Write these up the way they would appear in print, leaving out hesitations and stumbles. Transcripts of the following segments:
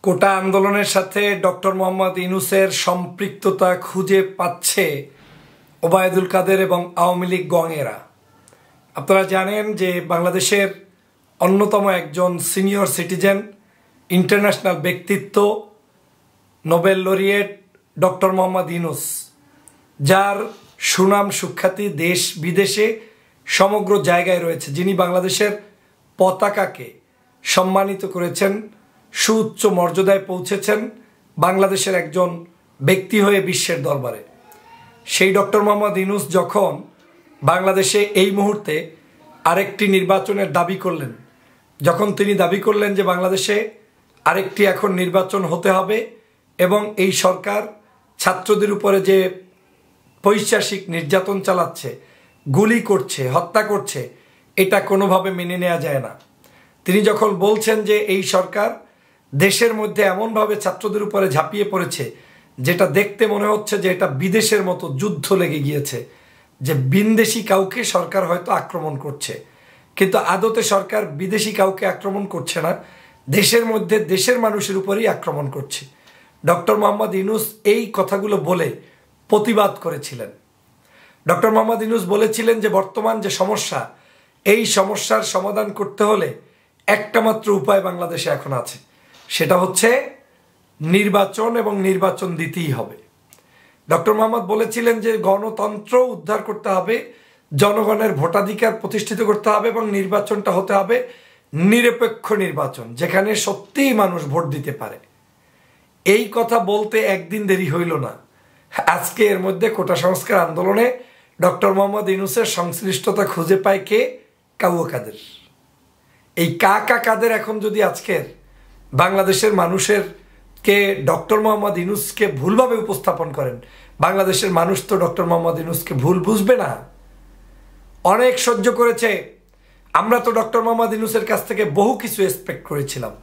কোটা আন্দোলনের সাথে ডক্টর মোহাম্মদ ইউনূসের সম্পৃক্ততা খুঁজে পাচ্ছে ওবায়দুল কাদের এবং আওয়ামী লীগ গঙেরা। আপনারা জানেন যে বাংলাদেশের অন্যতম একজন সিনিয়র সিটিজেন, ইন্টারন্যাশনাল ব্যক্তিত্ব, Nobel laureate doctor Mohammad Yunus, যার সুনাম সুখ্যাতি দেশ বিদেশে সমগ্র জায়গায় রয়েছে, যিনি বাংলাদেশের পতাকাকে সম্মানিত করেছেন, সুউচ্চ মর্যাদায় পৌঁছেছেন বাংলাদেশের একজন ব্যক্তি হয়ে বিশ্বের দরবারে। সেই ডক্টর মোহাম্মদ ইউনূস যখন বাংলাদেশে এই মুহূর্তে আরেকটি নির্বাচনের দাবি করলেন, যখন তিনি দাবি করলেন যে বাংলাদেশে আরেকটি এখন নির্বাচন হতে হবে এবং এই সরকার ছাত্রদের উপরে যে পৈশাচিক নির্যাতন চালাচ্ছে, গুলি করছে, হত্যা করছে, এটা কোনোভাবে মেনে নেওয়া যায় না। তিনি যখন বলছেন যে এই সরকার দেশের মধ্যে এমনভাবে ছাত্রদের উপরে ঝাঁপিয়ে পড়েছে যেটা দেখতে মনে হচ্ছে যে এটা বিদেশের মতো যুদ্ধ লেগে গিয়েছে, যে বিদেশি কাউকে সরকার হয়তো আক্রমণ করছে, কিন্তু আদতে সরকার বিদেশি কাউকে আক্রমণ করছে না, দেশের মধ্যে দেশের মানুষের উপরেই আক্রমণ করছে। ডক্টর মোহাম্মদ ইউনূস এই কথাগুলো বলে প্রতিবাদ করেছিলেন। ডক্টর মোহাম্মদ ইউনূস বলেছিলেন যে বর্তমান যে সমস্যা, এই সমস্যার সমাধান করতে হলে একটা মাত্র উপায় বাংলাদেশে এখন আছে, সেটা হচ্ছে নির্বাচন, এবং নির্বাচন দিতেই হবে। ডক্টর মোহাম্মদ বলেছিলেন যে গণতন্ত্র উদ্ধার করতে হবে, জনগণের ভোটাধিকার প্রতিষ্ঠিত করতে হবে, এবং নির্বাচনটা হতে হবে নিরপেক্ষ নির্বাচন, যেখানে সত্যিই মানুষ ভোট দিতে পারে। এই কথা বলতে একদিন দেরি হইল না, আজকে এর মধ্যে কোটা সংস্কার আন্দোলনে ডক্টর মোহাম্মদ ইউনূসের সংশ্লিষ্টতা খুঁজে পায় কে? কাউয়া কাদের। এই কাকা কাদের এখন যদি আজকের বাংলাদেশের মানুষের কে ডক্টর মোহাম্মদ ইউনূসকে ভুলভাবে উপস্থাপন করেন, বাংলাদেশের মানুষ তো ডক্টর মোহাম্মদ ইউনূসকে ভুল বুঝবে না। অনেক সহ্য করেছে। আমরা তো ডক্টর মোহাম্মদ ইউনূসের কাছ থেকে বহু কিছু এক্সপেক্ট করেছিলাম।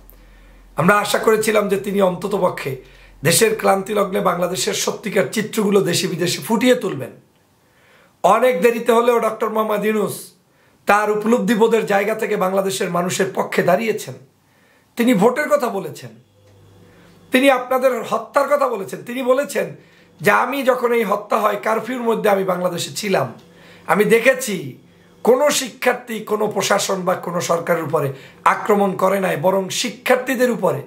আমরা আশা করেছিলাম যে তিনি অন্ততপক্ষে দেশের ক্লান্তি লগ্নে বাংলাদেশের সত্যিকার চিত্রগুলো দেশে বিদেশে ফুটিয়ে তুলবেন। অনেক দেরিতে হলেও ডক্টর মোহাম্মদ ইউনূস তার উপলব্ধিবোধের জায়গা থেকে বাংলাদেশের মানুষের পক্ষে দাঁড়িয়েছেন। তিনি ভোটের কথা বলেছেন, তিনি আপনাদের হত্যার কথা বলেছেন। তিনি বলেছেন যে আমি যখন এই হত্যা হয়, কারফিউর মধ্যে আমি বাংলাদেশে ছিলাম, আমি দেখেছি কোনো শিক্ষার্থী কোনো প্রশাসন বা কোনো সরকারের উপরে আক্রমণ করে নাই, বরং শিক্ষার্থীদের উপরে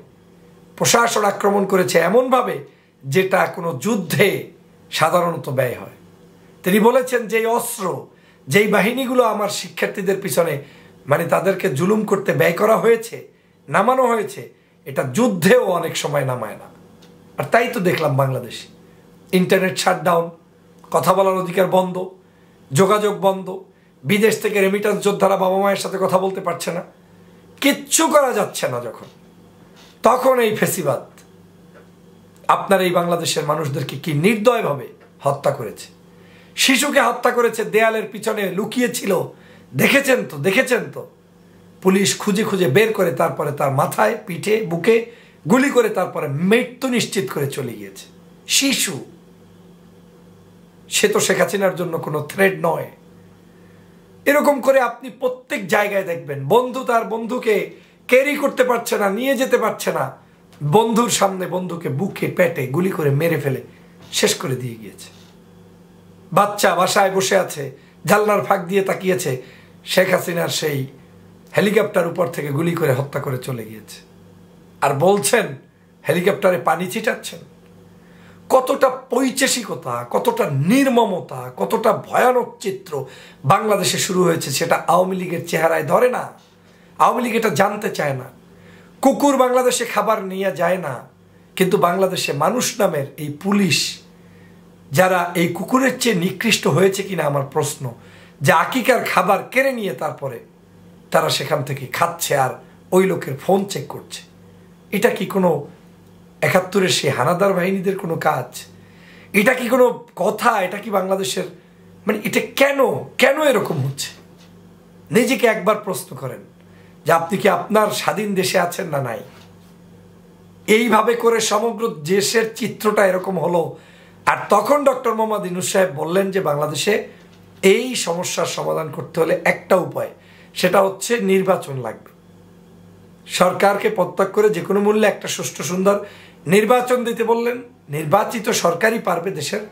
প্রশাসন আক্রমণ করেছে এমনভাবে যেটা কোনো যুদ্ধে সাধারণত ব্যয় হয়। তিনি বলেছেন যে অস্ত্র, যেই বাহিনীগুলো আমার শিক্ষার্থীদের পিছনে তাদেরকে জুলুম করতে ব্যয় করা হয়েছে, নামানো হয়েছে, এটা যুদ্ধেও অনেক সময় নামায় না। আর তাই তো দেখলাম বাংলাদেশে ইন্টারনেট শাটডাউন, কথা বলার অধিকার বন্ধ, যোগাযোগ বন্ধ, বিদেশ থেকে রেমিটেন্স যোদ্ধারা বাবা মায়ের সাথে কথা বলতে পারছে না, কিচ্ছু করা যাচ্ছে না। তখন এই ফেসিবাদ আপনার এই বাংলাদেশের মানুষদেরকে কি নির্দয়ভাবে হত্যা করেছে। শিশুকে হত্যা করেছে, দেয়ালের পিছনে লুকিয়েছিল, দেখেছেন তো। পুলিশ খুঁজে খুঁজে বের করে তারপরে তার মাথায়, পিঠে, বুকে গুলি করে তারপরে মৃত্যু নিশ্চিত করে চলে গিয়েছে। শিশু, সে তো শেখ হাসিনার জন্য কোনো থ্রেট নয়। এরকম করে আপনি প্রত্যেক জায়গায় দেখবেন, বন্ধু তার বন্ধুকে ক্যারি করতে পারছে না, নিয়ে যেতে পারছে না, বন্ধুর সামনে বন্ধুকে বুকে পেটে গুলি করে মেরে ফেলে শেষ করে দিয়ে গিয়েছে। বাচ্চা বাসায় বসে আছে, জানলার ফাঁক দিয়ে তাকিয়েছে, শেখ হাসিনার সেই হেলিকপ্টার উপর থেকে গুলি করে হত্যা করে চলে গিয়েছে। আর বলছেন হেলিকপ্টারে পানি ছিটাচ্ছেন। কতটা পৈশাচিকতা, কতটা নির্মমতা, কতটা ভয়ানক চিত্র বাংলাদেশে শুরু হয়েছে, সেটা আওয়ামী লীগের চেহারায় ধরে না। আওয়ামী লীগ এটা জানতে চায় না। কুকুর বাংলাদেশে খাবার নিয়ে যায় না, কিন্তু বাংলাদেশে মানুষ নামের এই পুলিশ, যারা এই কুকুরের চেয়ে নিকৃষ্ট হয়েছে কিনা আমার প্রশ্ন, যে আকিকার খাবার কেড়ে নিয়ে তারপরে তারা সেখান থেকে খাচ্ছে আর ওই লোকের ফোন চেক করছে। এটা কি কোনো ৭১-এর সেই হানাদার বাহিনীদের কোনো কাজ? এটা কি কোনো কথা? এটা কি বাংলাদেশের এটা কেন এরকম হচ্ছে? নিজেকে একবার প্রশ্ন করেন যে আপনি কি আপনার স্বাধীন দেশে আছেন না নাই? এইভাবে করে সমগ্র দেশের চিত্রটা এরকম হলো। আর তখন ডক্টর মোহাম্মদ ইউনূস সাহেব বললেন যে বাংলাদেশে এই সমস্যার সমাধান করতে হলে একটা উপায়, সেটা হচ্ছে নির্বাচন লাগবে। সরকারকে প্রত্যাগ করে যে কোনো মূল্যে একটা সুষ্ঠু সুন্দর নির্বাচন দিতে বললেন। নির্বাচিত সরকারই পারবে দেশের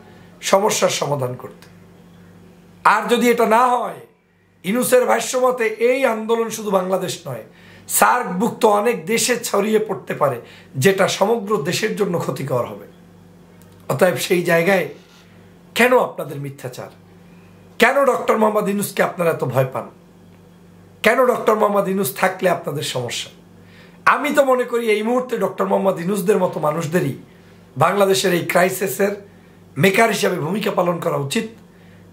সমস্যার সমাধান করতে। আর যদি এটা না হয়, ইউনূসের ভাষ্যমতে এই আন্দোলন শুধু বাংলাদেশ নয়, সার্কভুক্ত অনেক দেশে ছড়িয়ে পড়তে পারে, যেটা সমগ্র দেশের জন্য ক্ষতিকর হবে। অতএব সেই জায়গায় কেন আপনাদের মিথ্যাচার? কেন ডক্টর মোহাম্মদ ইউনূসকে আপনারা এত ভয় পান? কেন ডক্টর মোহাম্মদ ইউনূস থাকলে আপনাদের সমস্যা? আমি তো মনে করি এই মুহূর্তে ডক্টর মোহাম্মদ ইউনূসদের মতো মানুষদেরই বাংলাদেশের এই ক্রাইসিসের মেকার হিসাবে ভূমিকা পালন করা উচিত।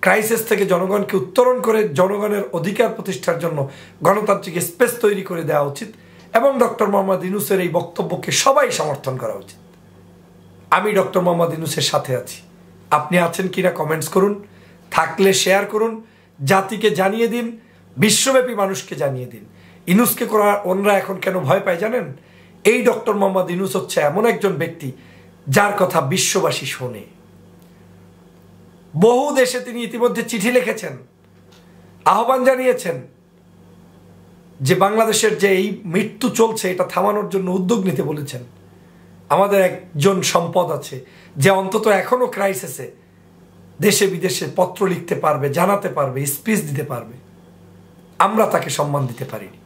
ক্রাইসিস থেকে জনগণকে উত্তরণ করে জনগণের অধিকার প্রতিষ্ঠার জন্য গণতান্ত্রিক স্পেস তৈরি করে দেওয়া উচিত এবং ডক্টর মোহাম্মদ ইউনূসের এই বক্তব্যকে সবাই সমর্থন করা উচিত। আমি ডক্টর মোহাম্মদ ইউনূসের সাথে আছি। আপনি আছেন কিনা কমেন্টস করুন, থাকলে শেয়ার করুন, জাতিকে জানিয়ে দিন, বিশ্বব্যাপী মানুষকে জানিয়ে দিন। ইউনূসকে ওনারা এখন কেন ভয় পায় জানেন? এই ডক্টর মোহাম্মদ ইউনূস হচ্ছে এমন একজন ব্যক্তি যার কথা বিশ্ববাসী শোনে। বহু দেশে তিনি ইতিমধ্যে চিঠি লিখেছেন, আহ্বান জানিয়েছেন যে বাংলাদেশের যে এই মৃত্যু চলছে এটা থামানোর জন্য উদ্যোগ নিতে বলেছেন। আমাদের একজন সম্পদ আছে যে অন্তত এখনো ক্রাইসিসে দেশে বিদেশে পত্র লিখতে পারবে, জানাতে পারবে, স্পিচ দিতে পারবে। আমরা তাকে সম্মান দিতে পারিনি।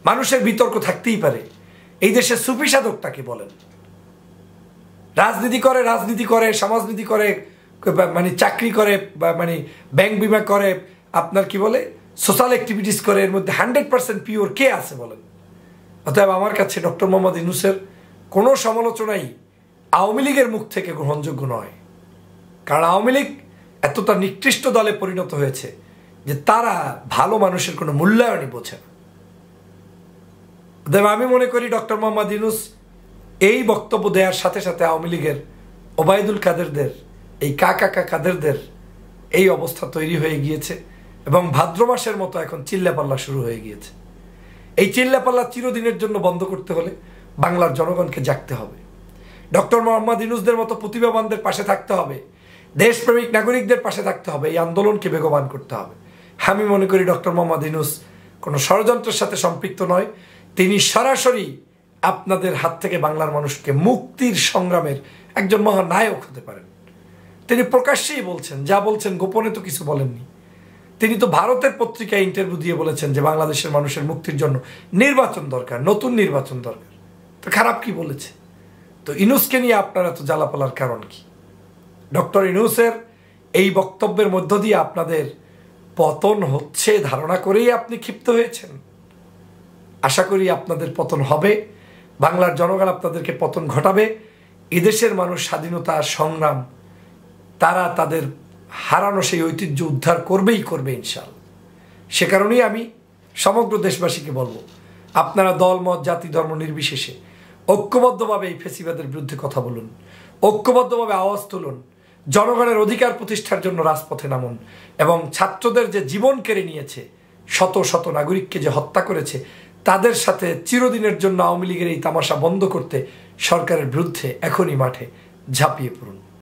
মানুষের বিতর্ক থাকতেই পারে। এই দেশের সুফি সাধকটাকে বলেন, রাজনীতি করে, সমাজনীতি করে, মানে চাকরি করে, মানে ব্যাংক বিমা করে, আপনার কি বলে সোশ্যাল অ্যাক্টিভিটিস করে, এর মধ্যে 100% পিওর কে আছে বলেন? অতএব আমার কাছে ডক্টর মোহাম্মদ ইউনূসের কোনো সমালোচনাই আওয়ামী লীগের মুখ থেকে গ্রহণযোগ্য নয়। কারণ আওয়ামী লীগ এতটা নিকৃষ্ট দলে পরিণত হয়েছে যে তারা ভালো মানুষের কোনো মূল্যায়নই বোঝে না। অতএব আমি মনে করি ডক্টর মোহাম্মদ ইউনূস এই বক্তব্য দেওয়ার সাথে সাথে আওয়ামী লীগের ওবায়দুল কাদেরদের, এই কাকা কাদেরদের এই অবস্থা তৈরি হয়ে গিয়েছে এবং ভাদ্র মাসের মতো এখন চিল্লাপাল্লা শুরু হয়ে গিয়েছে। এই চিল্লাপাল্লা চিরদিনের জন্য বন্ধ করতে হলে বাংলার জনগণকে জাগতে হবে। ডক্টর মোহাম্মদ ইউনূসদের মতো প্রতিভাবানদের পাশে থাকতে হবে, দেশপ্রেমিক নাগরিকদের পাশে থাকতে হবে, এই আন্দোলনকে বেগবান করতে হবে। আমি মনে করি ডক্টর মোহাম্মদ ইউনূস কোনো ষড়যন্ত্রের সাথে সম্পৃক্ত নয়। তিনি সরাসরি আপনাদের হাত থেকে বাংলার মানুষকে মুক্তির সংগ্রামের একজন মহানায়ক হতে পারেন। তিনি প্রকাশ্যেই বলছেন, যা বলছেন গোপনে তো কিছু বলেননি। তিনি তো ভারতের পত্রিকায় ইন্টারভিউ দিয়ে বলেছেন যে বাংলাদেশের মানুষের মুক্তির জন্য নির্বাচন দরকার, নতুন নির্বাচন দরকার। তো খারাপ কি বলেছে? তো ইউনূসকে নিয়ে আপনারা তো জ্বালাপালার কারণ কি? ডক্টর ইউনূসের এই বক্তব্যের মধ্য দিয়ে আপনাদের পতন হচ্ছে ধারণা করেই আপনি ক্ষিপ্ত হয়েছেন। আশা করি আপনাদের পতন হবে, বাংলার জনগণ আপনাদেরকে পতন ঘটাবে। এদেশের মানুষ স্বাধীনতা সংগ্রাম তারা তাদের হারানো সেই ঐতিহ্য উদ্ধার করবেই করবে ইনশাআল্লাহ। সে কারণেই আমি সমগ্র দেশবাসীকে বলবো, আপনারা দল মত জাতি ধর্ম নির্বিশেষে ঐক্যবদ্ধভাবে এই ফেসিবাদের বিরুদ্ধে কথা বলুন, ঐক্যবদ্ধভাবে আওয়াজ তুলুন, জনগণের অধিকার প্রতিষ্ঠার জন্য রাজপথে নামুন এবং ছাত্রদের যে জীবন কেড়ে নিয়েছে, শত শত নাগরিককে যে হত্যা করেছে, তাদের সাথে চিরদিনের জন্য আওয়ামী লীগের এই তামাশা বন্ধ করতে সরকারের বিরুদ্ধে এখনই মাঠে ঝাঁপিয়ে পড়ুন।